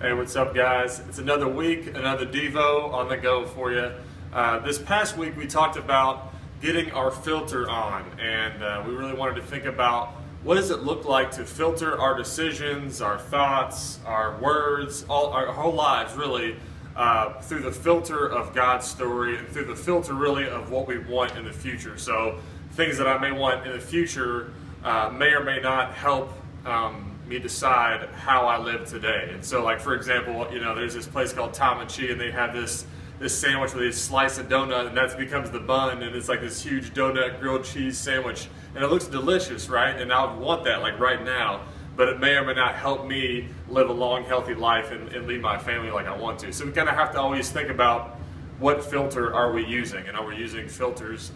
Hey, what's up, guys? It's another week, another Devo on the go for you. This past week we talked about getting our filter on, and we really wanted to think about what does it look like to filter our decisions, our thoughts, our words, our whole lives really through the filter of God's story and through the filter really of what we want in the future. So things that I may want in the future may or may not help me decide how I live today. And so, like, for example, there's this place called Tom and Chi, and they have this sandwich where they slice a donut, and that becomes the bun, and it's like this huge donut grilled cheese sandwich, and it looks delicious, right? And I would want that, like, right now, but it may or may not help me live a long, healthy life and lead my family like I want to. So we kind of have to always think about what filter are we using, and are we using filters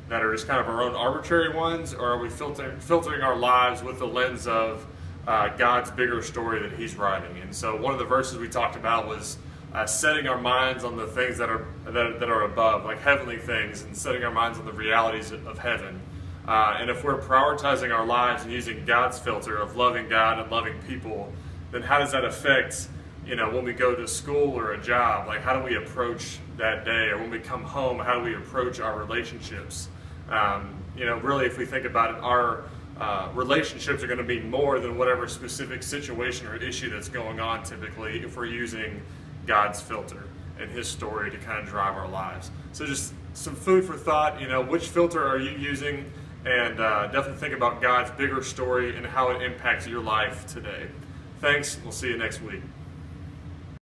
that are just kind of our own arbitrary ones, or are we filtering our lives with the lens of God's bigger story that He's writing? And so one of the verses we talked about was setting our minds on the things that are above, like heavenly things, and setting our minds on the realities of heaven. And if we're prioritizing our lives and using God's filter of loving God and loving people, then how does that affect, when we go to school or a job? Like, how do we approach that day? Or when we come home, how do we approach our relationships? Really, if we think about it, our relationships are going to be more than whatever specific situation or issue that's going on typically if we're using God's filter and His story to kind of drive our lives. So just some food for thought, which filter are you using? And definitely think about God's bigger story and how it impacts your life today. Thanks. We'll see you next week.